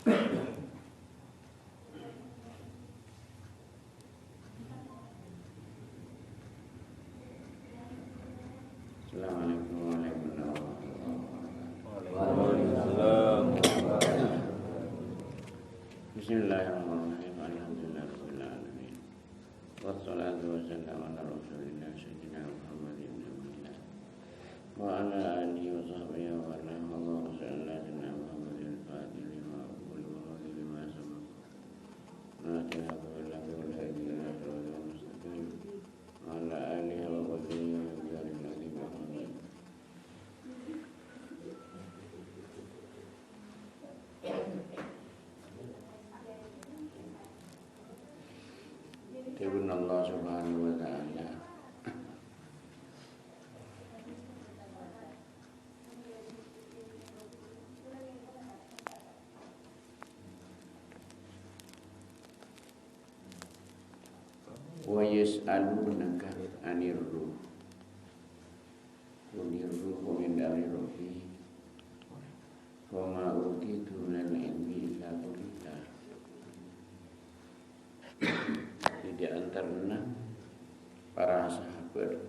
Assalamualaikum warahmatullahi wabarakatuh. Waalaikumsalam. Bismillahirrahmanirrahim. Alhamdulillahirabbil alamin. Wassalatu wassalamu ala Rasulillah sayyidina Muhammadin nabiyillah wa ala alihi wa sahbihi wa man wala sayyidina Muhammadin al-fatih lima wal hadi lima sabaq. Natina billahi wal hadi ila siratal mustaqim wa ala alihi wa sahbihi wa Tibun Allah subhanahu wa ta'ala. Wa yas'alunaka 'anir ruh. Qul ruhu min amri rabbi. Wa ma utitu minal ilmi illa qalila. Di antara para sahabat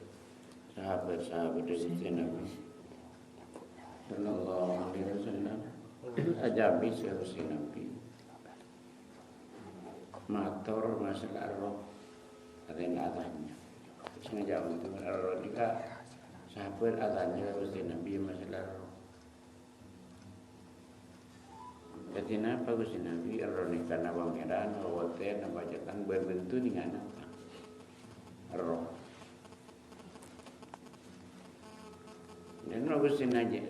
dari Nabi Sallallahu Alaihi Wasallam ajabi si Nabi matur masalah roh adanya adanya sengaja untuk roh juga sahabat adanya si Nabi masalah roh. Jadi napa Gusti Nabi erronika na pangeran awate na bacaan berbentuk dengan apa? Roh. Dan Gusti Nabi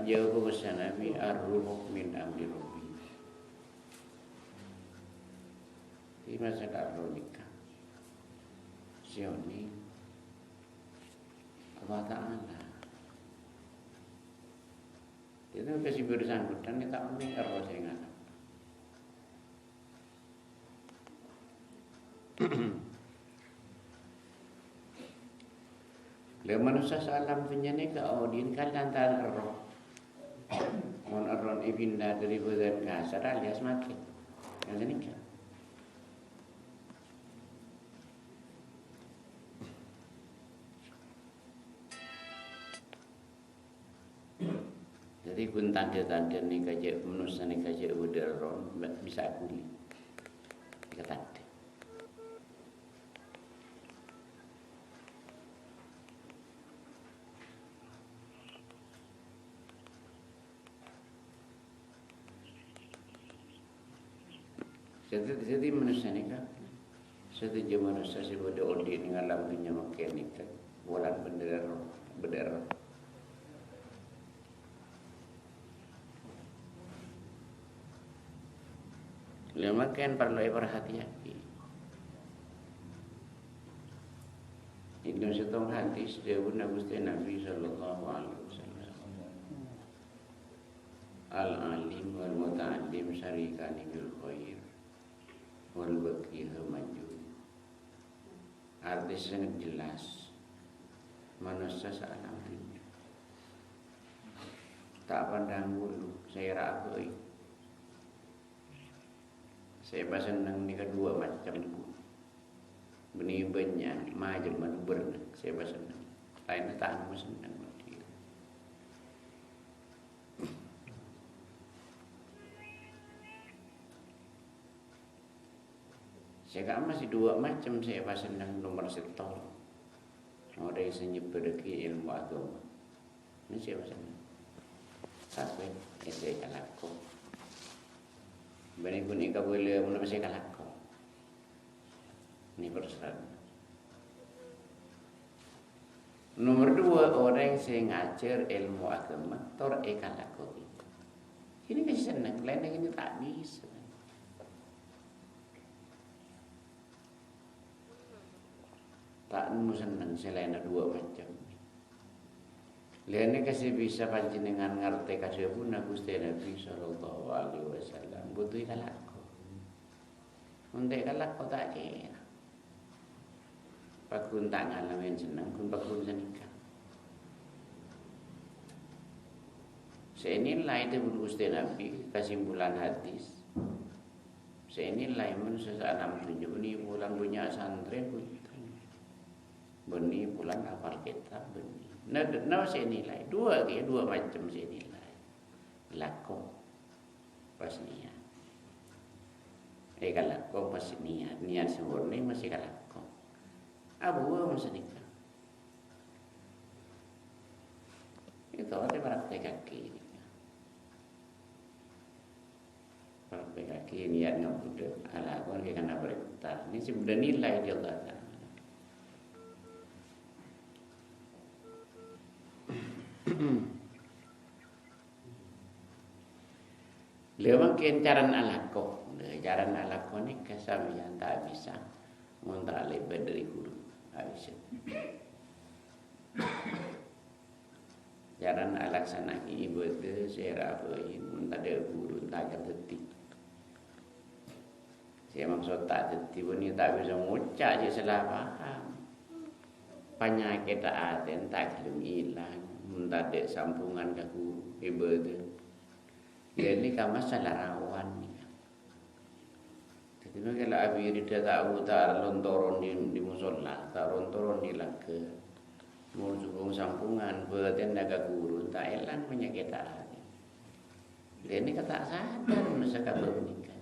jauh Gusti Nabi ar-ruh min amri rabbi. Di masalah erronika. Sioni Allah Ta'ala. Itu kasih bersangkutan kita mending roh saya nggak. Le manusia salam punya ni ke audin kan antara roh. Mon roh ibinda dari badan kasar alias makin. Yang ini kan. Jadi kun tanda-tanda ni kaje manusia ni kaje udaron bisa kuli. Kata. Jadi manusia ni kan setiap manusia si bodoh odi ni ngalam dunia makin ni kan bulan bendera. Lemakan perlu berhati-hati. Itu setong hadis dari Nabi Sallallahu Alaihi Wasallam. Al-alim wal muta'allim syarikani bil khair wal baqiyah majud. Arti sangat jelas. Manusia salam dunia. Tak pandang bulu, saya rabai. Saya senang ni kedua macam tu. Benih banyak, macam mana berenang. Saya senang. Lain tak senang. Saya masih dua macam saya senang nomor setor. Orang yang senyap berdeki ilmu agama. Ini saya senang. Sampai saya kalakku. Bani pun ika boleh mana masih kalah kau. Ini persoalan. Nomor dua, orang yang saya ngajar ilmu agama tor kalah kau. Ini kasih senang, lain yang ini tak bisa. Tak mau senang selain dua macam. Lainnya kasih bisa panjenengan ngerti kasih pun Gusti Nabi Sallallahu Alaihi Wasallam butuh kalako. Untuk kalako tak kira. Pakun tak ngalamin senang, kun pakun senikah. Senilai itu Gusti Nabi kesimpulan hadis. Senilai manusia salam tujuh ini bulan punya santri beni bulan hafal kitab beni. Nah senilai dua macam senilai. Lakon pas niat. Kalakon pas niat sempurna masih kalakon. Abu masih nikah. Itu ada praktek kaki. Praktek kaki niat ngabude ala kon ke kana perintah. Ini sebenarnya nilai di Allah Taala. Lewat kencaran alako, jaran alako ni kesamian tak bisa ngontrak lebih dari guru, tak bisa. Jaran alaksana ibu tu saya rapain, tak ada guru tak ada detik. Saya maksud tak detik pun ni tak bisa ngucap je salah faham. Penyakit tak ada, tak belum hilang, tak ada sambungan ke guru ibu tu. Jadi kan masalah rawan ni. Jadi kalau abis dia tahu tak lontoron di musola, tak lontoron di laka, mau sambung sampungan, bertenda ke guru, tak elang penyakit tak. Jadi kata sadar manusia kabar menikah.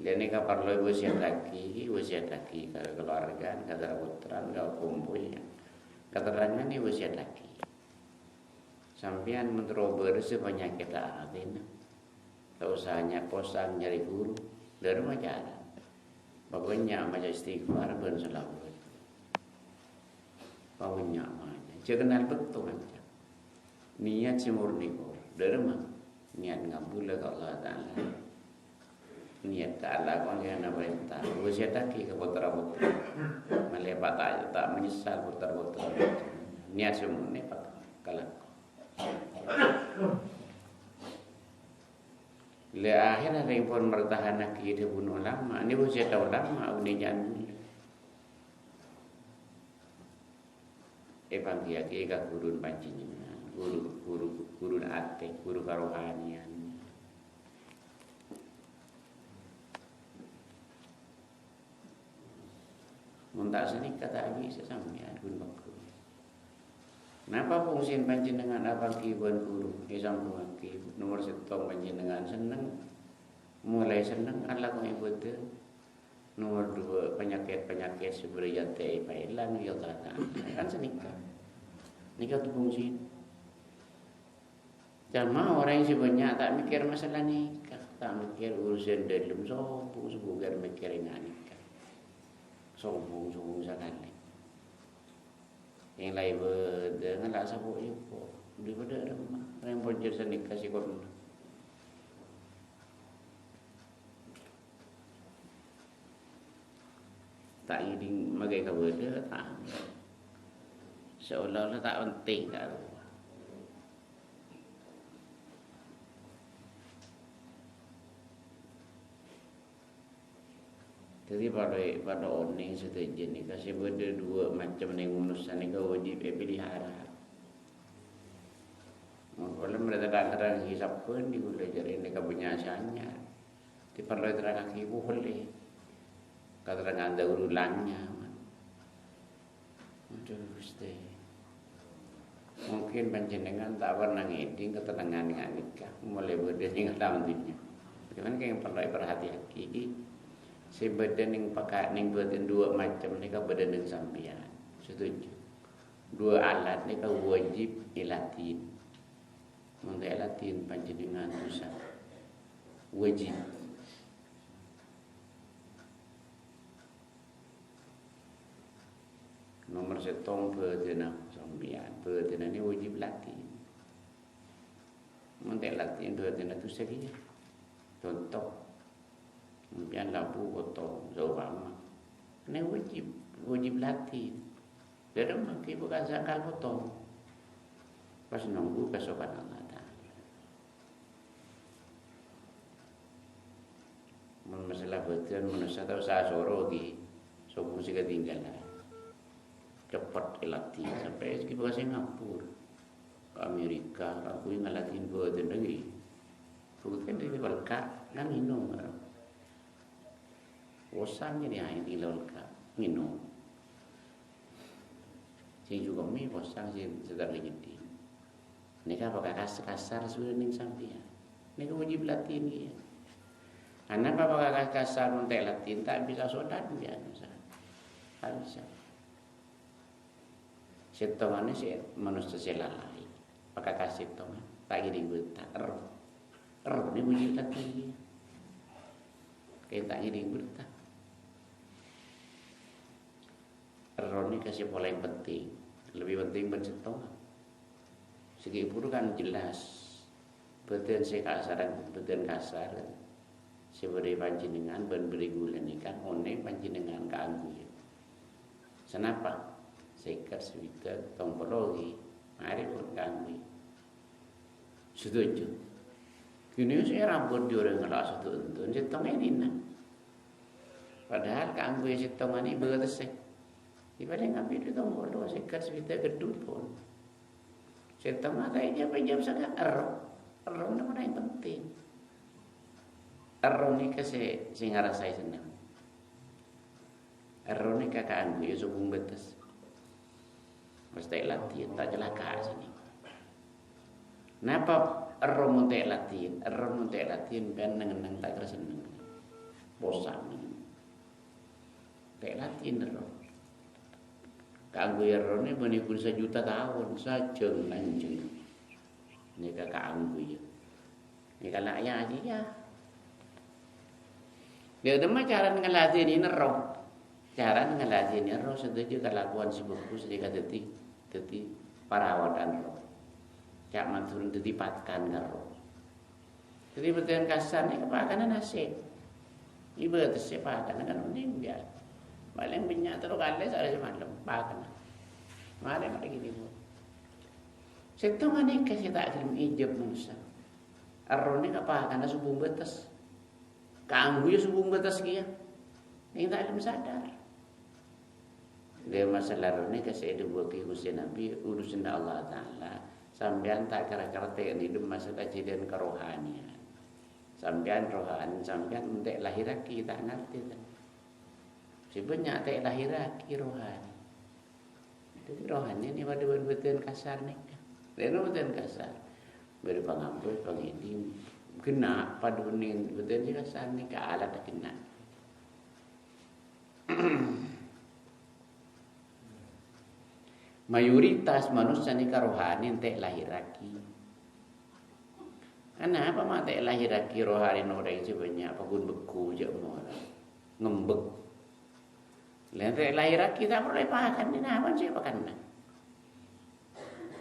Jadi kapar lo usia lagi kalau keluarga, kata putran, kau kumpulnya, kata rangan ni usia lagi. Sampian menterober sepenyakit atin. Tak usahanya kosan nyari guru dari majalah. Pokoknya macam istighfar ben selawat. Pokoknya macam. Jangan betul macam. Niat semurni kau. Dari mana? Niat ngabul ke Allah Taala. Niat ke Allah kau yang nak perintah. Usia taki ke putra-putra. Melepas tak menyesal putra-putra. Niat semurni pak kalau. Le akhir ada yang pun bertahan nak kehidupan ulama. Ini usia tahu ulama ini jangan. Panggiat ke guru pancingan, guru ate, guru karohanian. Muntak sini kata abi sesamanya gun baku. Kenapa fungsi panjenengan abang kibuan guru di sambungan kibu nomor setong panjenengan seneng mulai seneng Allah kau ibu tu nomor dua penyakit sebenarnya teh pailan ya tak kan senikah nikah tu fungsi jamaah orang yang sebanyak tak mikir masalah nikah tak mikir urusan dalam sombong sebugar mikir nikah sombong sekali. Yang lain dengan tak sabuk je pun. Daripada rumah. Yang pun jadi nikah si korun. Tak ingin magai kau dia tak. Seolah-olah tak penting tak. Jadi pada orang yang setuju ni kasih benda dua macam ni manusia ni kau wajib pelihara. Kalau mereka kadang-kadang hisap pun di boleh jadi ni kau punya asalnya. Tapi perlu terang kaki boleh. Kadang-kadang ada urulannya. Aduh, mesti. Mungkin panjenengan tak pernah ngeding ketenangan dengan nikah. Mulai berdasarkan tahun dunia. Bagaimana yang perlu perhati-hati. Si badan yang pakai yang buatin dua macam ni kau badan yang sampian. Setuju. Dua alat ni kau wajib ilatin. Untuk ilatin panjenengan susah. Wajib. Nomor setong badan sampian. Badan ni wajib latin. Untuk ilatin badan itu sekian. Contoh. Biar lampu potong jauh lama. Ini wajib latih. Dari mungkin bukan sangkal potong. Pas nunggu kesopan Allah Taala. Masalah betul manusia tahu saya soro lagi. So mesti ketinggalan. Cepat latih sampai sekitar Singapura. Amerika aku ngalatin boten lagi bukan dari balka kan minum bosan jadi air di balka minum sing juga mi bosan sing sedang jadi nika pakai kasar sudah ning sampean nika wajib latin ya anak pakai kasar montek latin tak bisa sodat biasa tak bisa setongane sih manusia selalai pakai kasih tongan tak jadi buta ni wajib latin kayak tak jadi buta ni kasih pola yang penting lebih penting bercetongan segi puru kan jelas beten saya kasar dan beten kasar sebagai panjenengan ben beri gula nikah one panjenengan keanggu ya kenapa sekat swita tompologi mari pun keanggu setuju kini saya rambut di orang ngelak satu untuk setong ini nah padahal keanggu ya setong ini beres ibadah ngambil di tompolo sekat swita gedut pun setong kayaknya jam sangat error nama yang penting error ni kasi sing ngarasay senang error ni kakaan ko yung subong betes basta latihan tak jelaka sini napa error mo tayo latihan ben nang tak kersenang bosan tayo latihan error kaanggo error ni manipun 1 juta tahun sajeng lanjeng ni kaanggo ya ni kalaya aja ya dia demam cara ngelatin ini roh. Cara ngelatin ini roh setuju kelakuan si buku sedikit detik perawatan roh. Cak manturun detik patkan roh. Jadi betul kasar ni kepakanan nasib. Ibu tu sepakan kan mending biar. Paling banyak terus kali ada semalam pakan. Mari gini bu. Setungan ni kasih tak film ijab nusa. Roh ni kepakanan subung betas. Kaanggu ya subung batas kia. Ini tak ada sadar. Dia masalah ini kasi ada buat khususnya Nabi urusan Allah Taala. Sampean tak kira-kira ini hidup masa kejadian kerohanian. Sampean rohani, sampean mentek lahiraki tak ngerti kan. Sebenarnya tak lahiraki rohani. Jadi rohani ini pada betul kasar nih. Dia betul kasar. Beri pengampun, pengidim. Kena padunin betul juga sani ke alat kena. Mayoritas manusia ni rohani ente lahiraki. Kenapa mata lahiraki rohani orang sebenarnya apa pun beku je orang ngembek. Lente lahiraki tak boleh pakan ni apa sih pakan nak.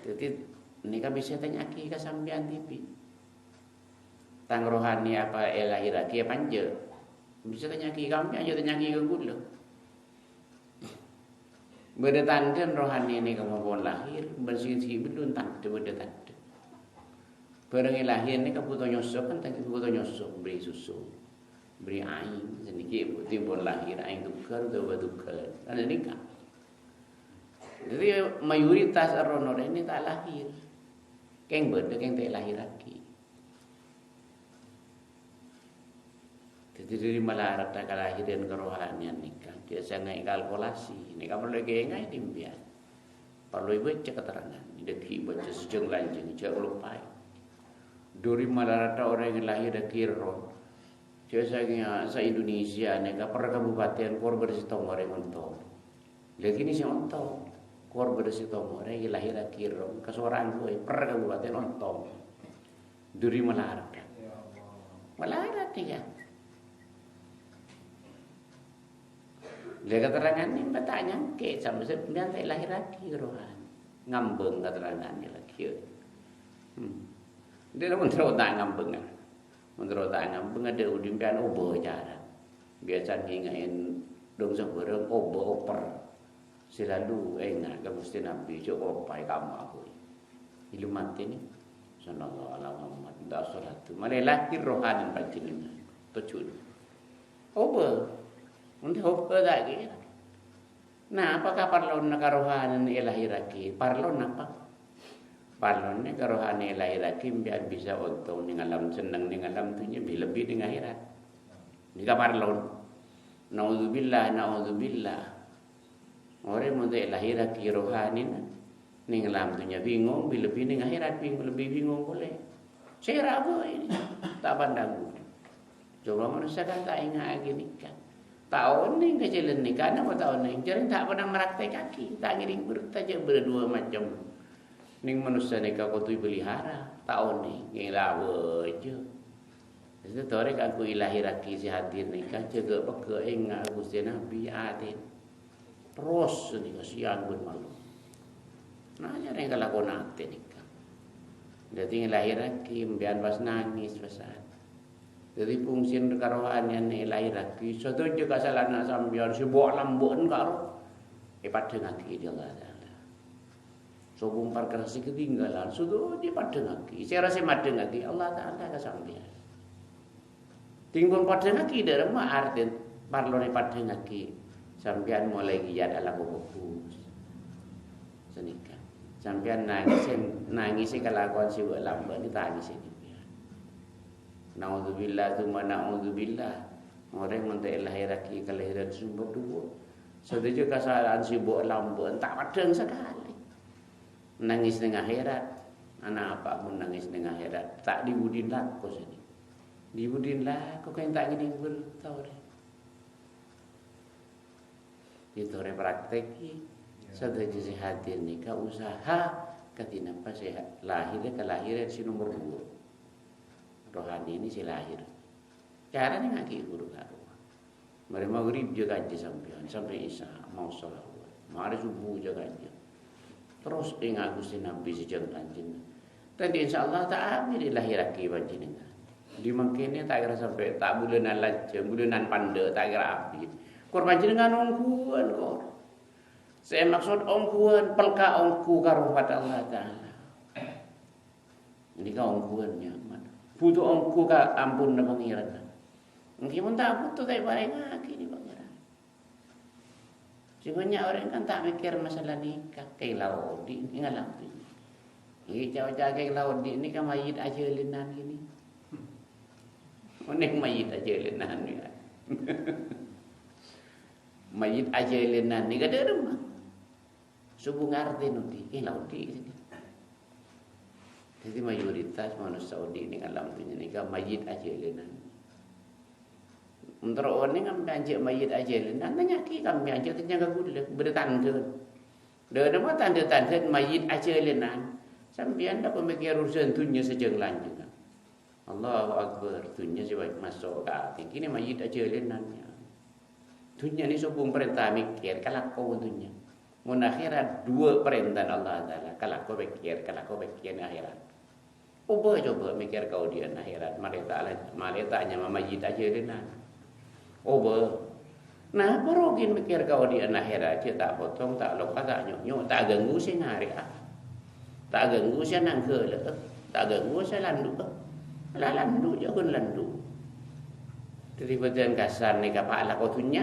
Jadi ni kan bisa tanya ki kesambian TV. Tang rohani apa lahiraki apa anje bisa tanya ki kami aja tanya ki ke gula berdetandan rohani ini kamu pun lahir bersih-bersih belum tanda berdetandan barang lahir ini kamu nyosok kan tak kamu nyosok beri susu beri air sedikit timbul lahir air tukar atau tukar ada nikah jadi mayoritas orang ini tak lahir keng berde keng tak lahiraki. Jadi dari malah rata kelahiran kerohanian nikah dia sangat kalkulasi nikah perlu gengai timbian perlu baca keterangan deki baca sejeng lanjeng cak lupai dari malah rata orang yang lahir dari ron biasanya sa Indonesia nikah per kabupaten kor bersitong orang ontong lagi ini si ontong kor bersitong orang yang lahir dari ron kesuaraan gue per kabupaten ontong dari malah rata ya. Dia keterangan ini bertanya ke sama sebenarnya tak lahir lagi rohan ngambeng keterangannya lagi. Dia menurut tak ngambeng ada udimpian obo cara biasa ngingain dong seberang obo oper selalu enggak mesti Nabi coba opai kamu aku ilmu mati ni sallallahu alaihi Muhammad dah salat malah lahir rohan panjenengan tujuh obo untuk apa lagi? Nah, apakah parlon nakarohanan ilahiraki? Parlon apa? Palonnya kerohani lahir kim biar bisa untung ning alam seneng ning alam dunya lebih ning akhirat. Di kamar laun. Naudzubillah. Orang mun lahir ki rohani ning alam dunya bingung lebih ning akhirat lebih bingung boleh. Saya ragu ini tak pandang. Coba manusia kan tak ingat gini kan. Tahun ni kecil ni kan apa tahun ni? Jadi tak pernah meraktek kaki, tak ngiring bertaja berdua macam. Ning manusia ni kau tu pelihara tahun ni ngelawa je. Jadi torek aku ilahi raki si hadir ni kan jaga peke ingat Gusti Nabi adin. Terus ni kasihan pun malu. Nah jadi kalau kau nanti ni kan. Jadi ilahi raki biar pas nangis pasal. Jadi fungsi karohan yang ilahi raki satu je kasalana sambian sebuah lambun karo. Pada ngaki dia kata. So bumpar kerasi ketinggalan sudah di pada ngaki. Saya rasa pada ngaki Allah Taala kasambian. Tinggal pada ngaki dalam arti parlone pada ngaki sambian mulai giat ala buku. Senika. Sambian nangis kelakuan si lamban ditangis ini. Naudzubillah tsumma naudzubillah. Orang mentai lahiraki kelahiran sumber dua. Setuju kesalahan si lamban tak padang sekali. Nangis dengan akhirat, anak apa pun nangis dengan akhirat, tak dibudin lah kau sini, dibudin lah kau kan tak gini bertahu deh, itu orang prakteki, sudah jadi hadir nikah usaha, ketina pas sehat lahirnya kelahiran si nomor 2, rohani ini si lahir, caranya ngaki guru karu, mereka maghrib juga aja sampai isya mau sholat, mau ada subuh juga aja. Terus ingat Gusti Nabi sejeng kanjeng. Tadi insyaallah tak ambil lahiraki panjenengan. Di mangkene tak kira sampai tak bulanan lajeng, bulanan pande tak kira abdi. Kor panjenengan ongkuan kor. Saya maksud ongkuan pelka ongku karo pada Allah Taala. Ini ka ongkuannya mana? Butuh ongku ka ampun na pangeran. Engki mun tak butuh tak bareng ngaki ni pangeran. Sebenarnya orang kan tak mikir masalah nikah kayak laudi ini ngalam tu. Ini jauh-jauh kayak laudi ini kan mayit aja lenan gini. Onek mayit aja lenan ni kan. Mayit aja lenan ni kada rumah. Subuh ngerti nanti laudi sini. Jadi mayoritas manusia Saudi ini ngalam tu ni kan mayit aja lenan. Untuk orang ni kan banjir mayit aja lenan tanya ki kan banjir terjaga gula bertanda. Dah nama tanda-tanda mayit aja lenan. Sambian dah pemikir urusan dunia sejeng lanjut. Allahu Akbar, dunia sebab masuk ke hati. Kini mayit aja lenannya. Dunia ni sobung perintah mikir kalau kau dunia. Mun akhirat 2 perintah Allah Taala. Kalau kau pikir akhirat. Coba mikir kau dia akhirat. Malaikat hanya mayit aja lenan. Nah perogin mikir kau di akhirat je tak potong tak lokat tak nyok tak ganggu si ngari tak ganggu si nangke tak ganggu si landu landu je kun landu jadi badan kasar ni kapal lah kau tunya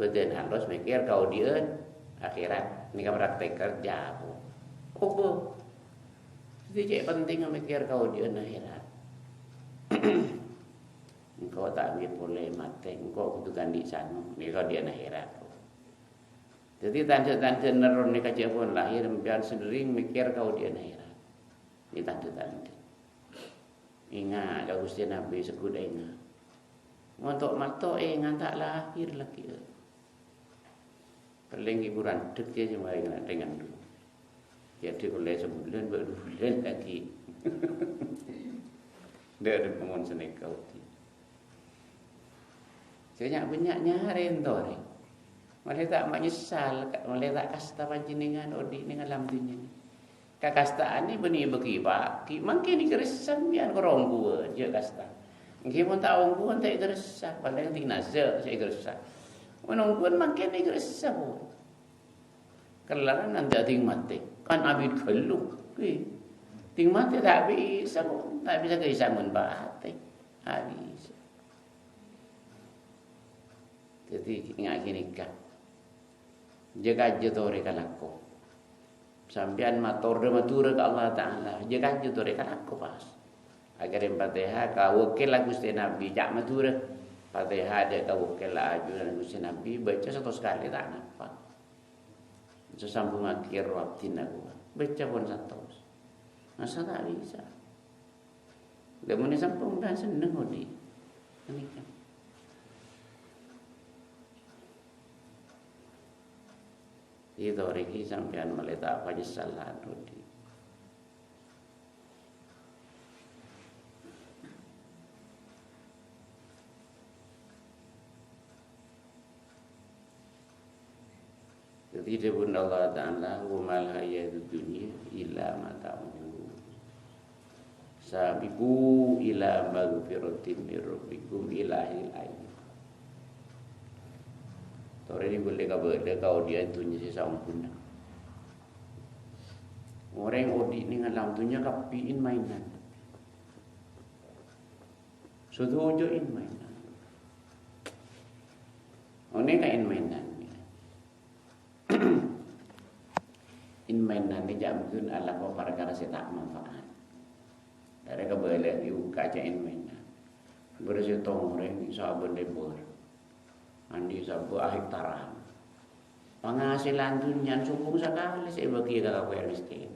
badan harus mikir kau di akhirat ni kau praktek kerja jadi penting mikir kau di akhirat. Engkau tak boleh mati, engkau kudu ganti sana. Ni kau dia akhirat. Jadi tanda-tanda neron ni kaca pun lahir biar sendiri mikir kau dia akhirat. Ni tanda-tanda. Ingat dah Gusti Nabi sekuda ingat. Untuk mato ingat tak lahir lagi. Paling hiburan dek dia cuma ingat dengan dulu. Jadi boleh sebulan berbulan lagi. Dia ada pemun senekau. Banyak nyari entore. Malah tak menyesal, malah tak kasta panjenengan odi ning alam dunya ni. Kakastaan ni beni bagi pak, mangke ni keresan biar korong gua je kasta. Nggih mun tak wong gua tak keresan, paling ting nazar saya keresan. Mun gua mangke ni keresan. Kelaran nanti ting mati. Kan abid kelu. Ting mati tak bisa, tak bisa keisah mun batik. Habis. Jadi ingat gini kan, jaga aja tu mereka laku. Sampean matur ke Allah Ta'ala. Jangan jutur kan aku pas. Agar yang Fatihah kau wakil lah Gusti Nabi. Jak matur. Fatihah dia kau wakil lah ajuran Gusti Nabi. Baca satu sekali tak nampak. Sesambung akhir waktin aku. Baca pun satu. Masa tak bisa. Dia muni sambung dah seneng odi. Ini kan. Itu riki sampean meletak apa salah odi. Jadi dia pun Allah Ta'ala wa mal hayatud dunya illa mata'un. Sabiqu ila maghfiratin min rabbikum ilahil ayy. Tore ni boleh kau dia tunya si sampun. Orang odi ni ngalam tunya kapiin mainan. Sudah ojoin mainan. One kain mainan. In mainan ni jam kun ala ko perkara saya tak manfaat. Dari kebalik you kacain mainan. Bersih tong orang sabun lebur. Andi sabu akhir taran. Penghasilan dunia sombong sekali saya bagi kalau kau miskin.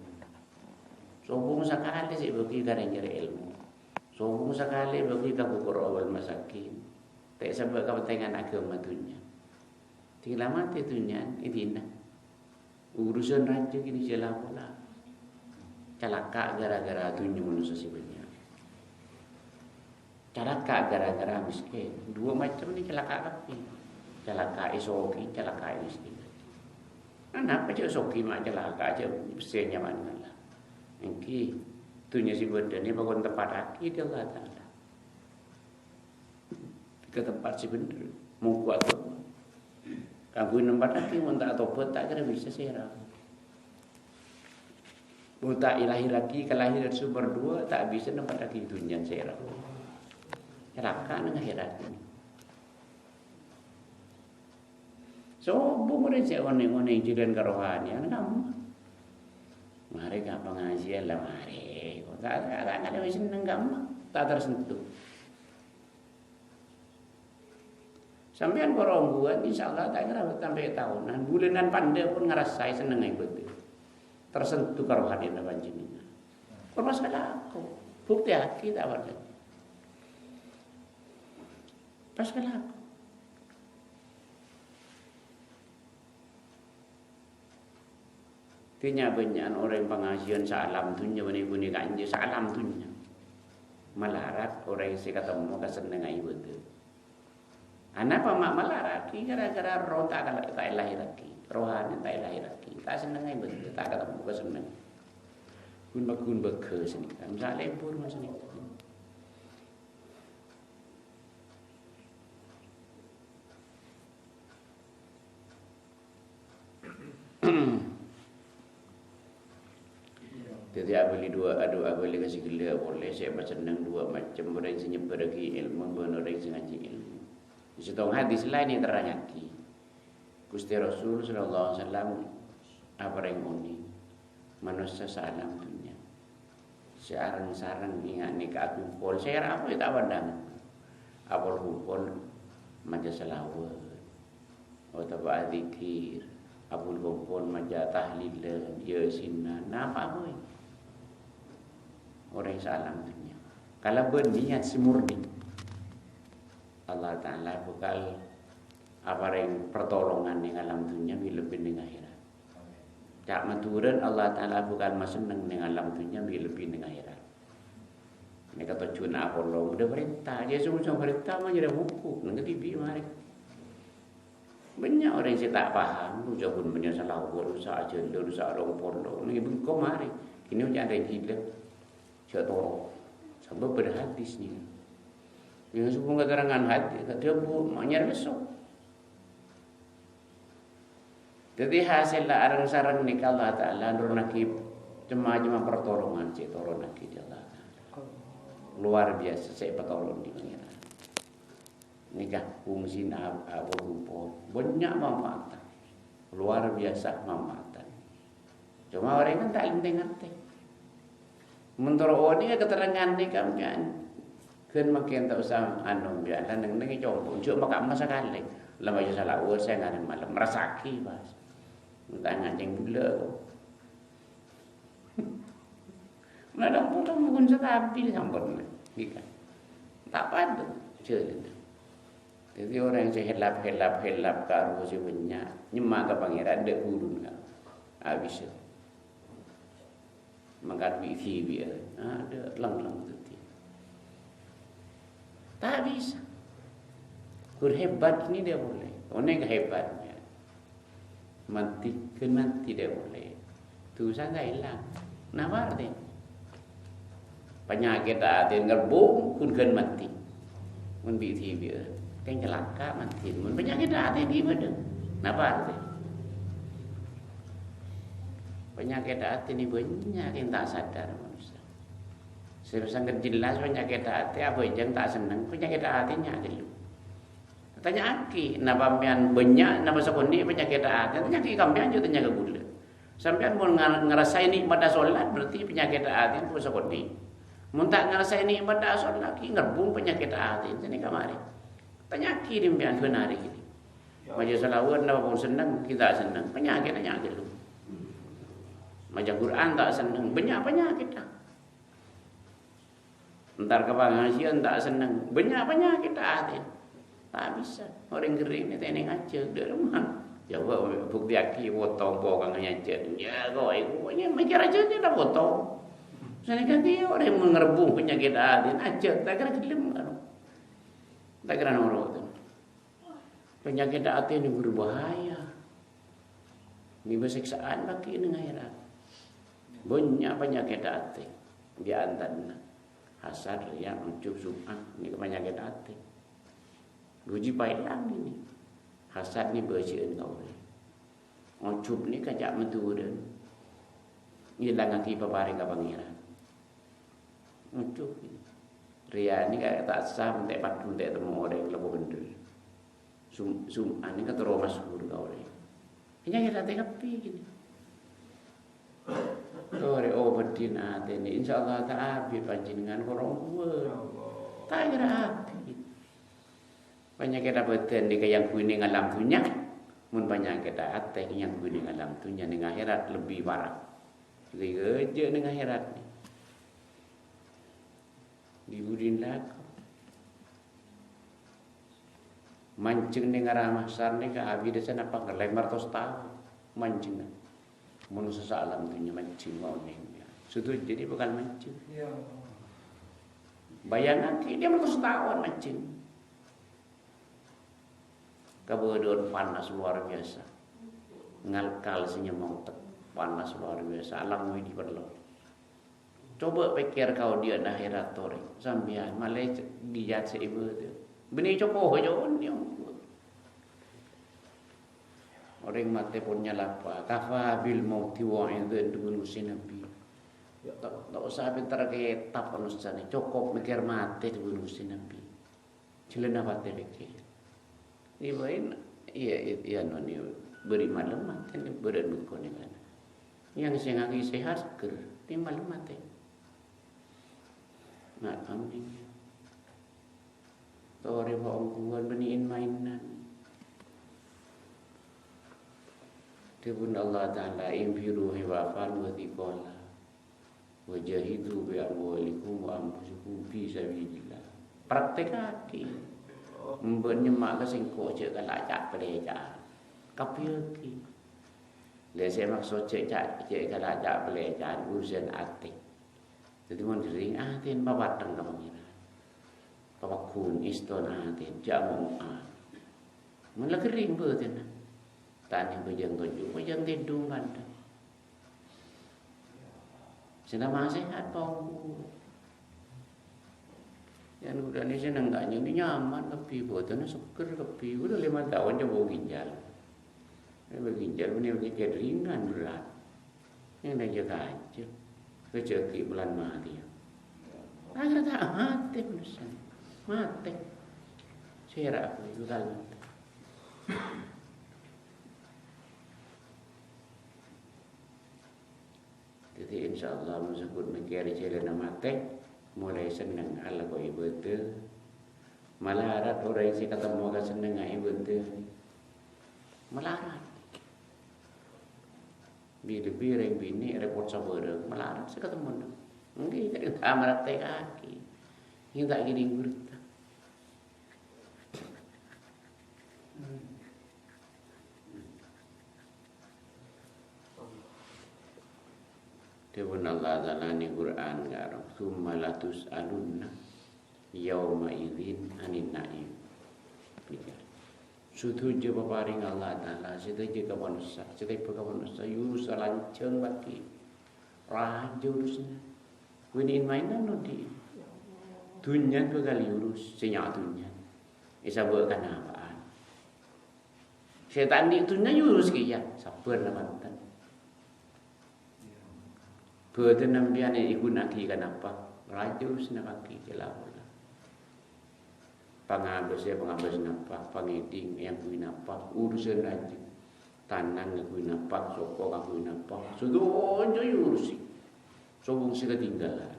Sombong sekali saya bagi kalau nyari ilmu. Sombong sekali bagi kalau awal masakin. Tak sebab kepentingan agama dunia. Tinggal mati dunia ini. Urusan raja ini jelas pula. Celaka gara-gara dunia manusia sebenarnya. Celaka gara-gara miskin. Dua macam ni celaka kapi. Celaka isoki, celaka miskin. Kenapa je isoki mak celaka je besarnya mana lah. Engki dunia si benda ni bangun tempat lagi dia kata. Ke tempat si benda. Mau kuat tu. Kamu nampak lagi mun tak tobat tak kira bisa serah. Buta ilahi lagi kelahiran sumber dua tak bisa nampak lagi dunia serah. Celaka dengan akhirat ini. So, bumure cek one-one jiran kerohanian kamu. Mari ka pengajian lah mari. Tak ada seneng kamu, tak tersentuh. Sampean korongguan insyaallah tak kira sampai tahunan, bulanan pandai pun ngerasai seneng ai betul. Tersentuh kerohanian panjenengan. Kok masalah aku? Bukti aki tak ada. Masalah aku. Tinya banyak orang pengajian salam dunia bani-bani kanje salam dunia. Melarat orang yang saya ketemu keseneng ai betul. Kenapa mak melarat? Gara-gara roh tak lahir lagi. Rohani tak lahir lagi. Tak senang ai betul. Tak ketemu keseneng. Kun beke sini. Misal lembur macam ni. Jadi boleh dua boleh kasih gelar boleh saya bersenang dua macam orang yang nyebar lagi ilmu dan orang yang ngaji ilmu. Di situ hadis lain yang terangati. Gusti Rasul sallallahu alaihi wasallam apa yang muni manusia salam dunia. Sarang-sarang ingat ni ka kumpul saya apa tak pandang. Apa kumpul maja selawat. Atau zikir. Abul kumpul maja tahlilan ya sinan. Apa boy? Orang salam dunia. Kalau berniat semurni Allah Ta'ala bakal apa yang pertolongan di alam dunia lebih dengan akhirat. Tak maturan Allah Ta'ala bakal maseneng dengan alam dunia lebih dengan akhirat. Ini kata cuna Allah udah perintah. Dia semua perintah mah jadi buku. Nanti TV mari. Banyak orang yang tak faham. Ucap pun banyak salah. Rusak aja. Rusak orang pondok. Ini bengkok mari. Ini ucap ada yang hilang. Saya tahu. Sampai berhadis ni. Yang sebelum keterangan hati. Dia maknya besok. Jadi hasilnya arang-sarang ni Allah Ta'ala. Nurunaki jemaah-jemaah pertolongan. Cik tolong lagi Allah Ta'ala. Luar biasa. Saya pertolong di pengiran. Nikah fungsi apa rupa. Banyak manfaatan. Luar biasa manfaatan. Cuma orang kan tak ngerti. Menurut ini keterangan ni kan makin tak usah anu biar dan neng coba cuma mak masa kali lama je salah saya ngan malam merasaki bas. Entah ngajeng gula. Nadang potong mungkin setapi sampun ikan. Tak pada cerita. Jadi orang yang helap karu si banyak nyemak ke pangeran dek urun kan. Habis itu. Makan wifi biar ada lang tu. Tak bisa. Hebat ni dia boleh. Orang hebatnya. Mati dia boleh. Tu sangat hilang. Nawar dia. Penyakit hati ngerbung kun mati. Mun wifi biar. Kan celaka mati. Mun penyakit hati di mana? Nawar dia. Penyakit hati ini banyak yang tak sadar manusia. Sangat jelas penyakit hati apa yang tak senang. Penyakit hatinya dulu. Tanya aki, napa pian banyak napa sekoni penyakit hati. Tanya aki kampian juga tanya ke gula. Sampean mau ngerasain nikmat solat berarti penyakit hati itu sekoni. Mun tak ngerasain nikmat solat lagi ngerbung penyakit hati. Ini kamari. Tanya aki dimpian benar ini. Maju salawat napa pun senang kita senang. Penyakitnya dulu. Baca Quran tak senang, banyak kita. Entar ke pengajian tak senang, banyak kita hati. Tak bisa. Orang kering ni teneng aja di rumah. Jawab bukti aki potong pokang ngajar. Ya kau ini mikir aja dia dah potong. Sana kan dia orang mengerbung penyakit hati aja. Tak kira kelem kan. Tak kira nomor tu. Penyakit hati ini berbahaya. Ini bersiksaan bagi dengan akhirat. Banyak penyakit hati di antaranya hasad, riya, ujub, sum'ah. Ini penyakit hati. Ruji pailang ini. Hasad ni bersihin kau ni. Ujub ni kajak menturun. Hilang aki papari ke pangeran. Ujub ni. Riya ni kaya tak sah mentek padu mentek temu orang yang lebih benda. Sum'ah ni kata roh masyhur kau ni. Penyakit hati kepi gini. Ore obatin ate ni insyaallah tak habis panjenengan korong tak kira habis penyakit abeten di yang kuning alam dunia mun penyakit ate yang kuning alam dunia ning akhirat lebih parah geje ning akhirat ni dibudin laku mancing ning arah mahsyar ni ka abi desa napa ngelemar tos tahu mancing manusia alam dunia mancing mau ni. Sudah jadi bukan mancing. Bayangan dia terus tahun mancing. Kebetulan panas luar biasa. Ngalkal senyum panas luar biasa. Alam ini perlu. Coba pikir kau dia akhirat tori. Sambian malah dia seibu tu. Benih cokoh jon ni. Orang mati punya lapa. Kafa bil mauti wa'idhan dengan usia Nabi. Tak usah pintar kitab manusia ni. Cukup mikir mati dengan usia Nabi. Celana mati fikir. Ini baik. Iya noni beri malam mati ni berat berkoni kan. Yang saya ngaki sehat ker. Ini malam mati. Nak kambing. Tori wa'ongkuan beniin mainan. Tibun Allah Ta'ala imfiru hiwafan wa thiqala wa jahidu bi amwalikum wa anfusikum fi sabilillah. Praktek hati. Menyemak ke singkok je kalau cak peleja. Kapiaki. Le saya maksud cek kalau cak peleja urusan hati. Jadi mun dering atin babatang ka pangeran. Pawakun iston atin jamu a. Mun la kering beuten. Tani bujang tunjuk, bujang tidung ada. Sudah masih sehat bau. Yang udah ni senang tak ni nyaman kepi, buatnya seger kepi. Udah 5 tahun je bau ginjal. Bau ginjal ni bagi ringan berat. Yang dah jaga aja. Kerja ke bulan mati. Ada tak mati manusia, mati. Serak aku juga mati. Jadi insyaAllah musakut mikir jalan mati mulai senang ala kau ibadah. Melarat orang yang ketemu akan senang ibadah. Melarat. Bila yang bini report sabar melarat saya ketemu. Mungkin kita amarat kaki. Kita gini gurita. Dewan Allah Ta'ala ni Quran ngarang summa latus alunna yauma idzin anin naim. Sutuju paparing Allah Ta'ala setuju ke manusia, setuju ke manusia yurus lanceng baki. Raja urusnya. Winin mainan nanti. Dunia tu kali urus senyak dunia. Isa bukan apaan. Setan di dunia urus kia sabar namantan. Betul nampian ikut naki kenapa? Raja urus nakaki kelapa. Pengabas napa? Pengeding yang kui napa? Urusan raja. Tanang kui napa? Soko kui napa? Sudah urusi. Sobong sila tinggalan.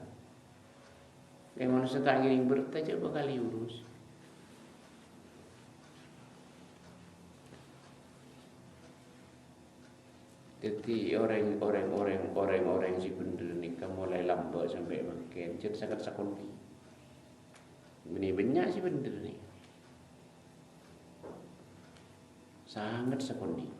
Yang manusia tak ngiring bertaja bakal urus. Jadi orang si bener nikah mulai lambat sampai makin jadi sangat sakoni. Ini banyak si bener ni. Sangat sakoni.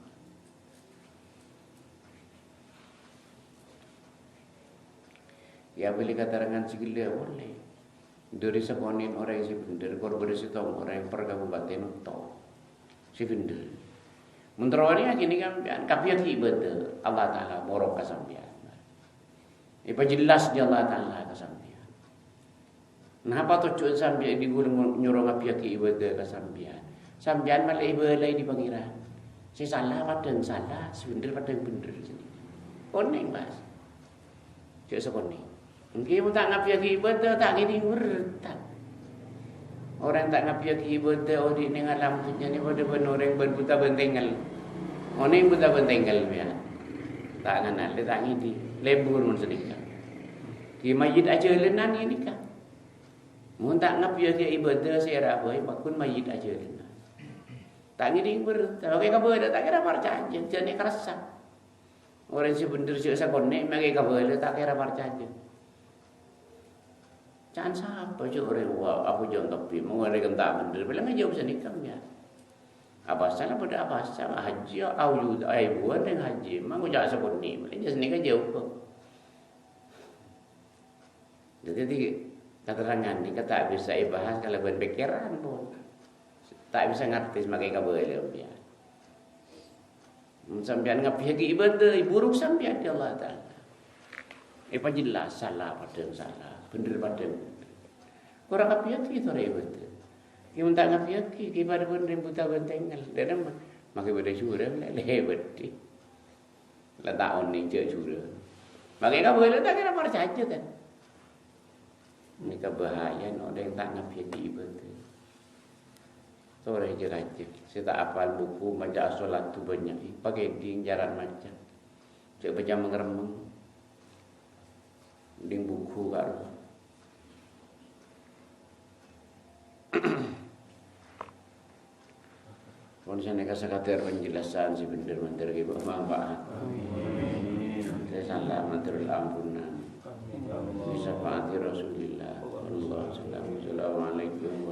Ya boleh katakan segala boleh. Dari sekonin orang si bener, korban si tong orang yang perkabupaten tong si bener. Menteroni gini kan kapiat ibadah Allah Ta'ala morok kasampian. Ipa jelas dia Allah Ta'ala kasampian. Kenapa tujuan sampian digulung nyuruh kapiat ibadah kasampian? Sampian malah ibadah di pangeran. Si salah padang salah, si bener padang bener. Koneng mas. Cik sekoning. Mungkin tak ngapiat ibadah tak gini bertak. Orang tak ngapiat ibadah oh di alam dunia ni pada orang berbuta bentengal. Orang buta bentengal ya. Tak kenal dia tak ngidi. Lebur mun sedikit. Ki mayit aja lenan ini kan. Mun tak ngapiat ibadah saya boy bakun mayit aja lenan. Tak ngidi ber. Tak pakai kabar tak kira percaya jane kerasa. Orang si bener si sakone pakai kabar tak kira percaya. Jangan sampai je orang aku jangan tapi mengorek tak bener. Bilang aja bisa nikah ya. Apa salah pada apa salah haji au ai buat dengan haji. Mang ujar sekoni. Bilang je nikah jauh kok. Jadi keterangan ni kata bisa dibahas kalau berpikiran pun. Tak bisa ngerti sebagai kabar dia. Sampian ngapi lagi ibadah buruk sampian dia Allah Ta'ala. Apa jelas salah pada salah. Bener pada orang apiaki itu ribet. Kita tak ngapiaki, kita pada pun buta bentengal. Dan makai pada curang lebat. Letak oning je curang. Makai kau boleh tak kira percaya kan? Ini kebahayaan orang yang tak ngapiaki ibadah. Sore je raja. Saya tak hafal buku macam solat tu banyak. Pakai ding jaran macam. Cek baca mengeremeng. Ding buku karo. Konsen eka sakater penjelasan si bener mantir ke manfaat. Saya salah matur ampunan. Bisa paati Rasulillah. Assalamualaikum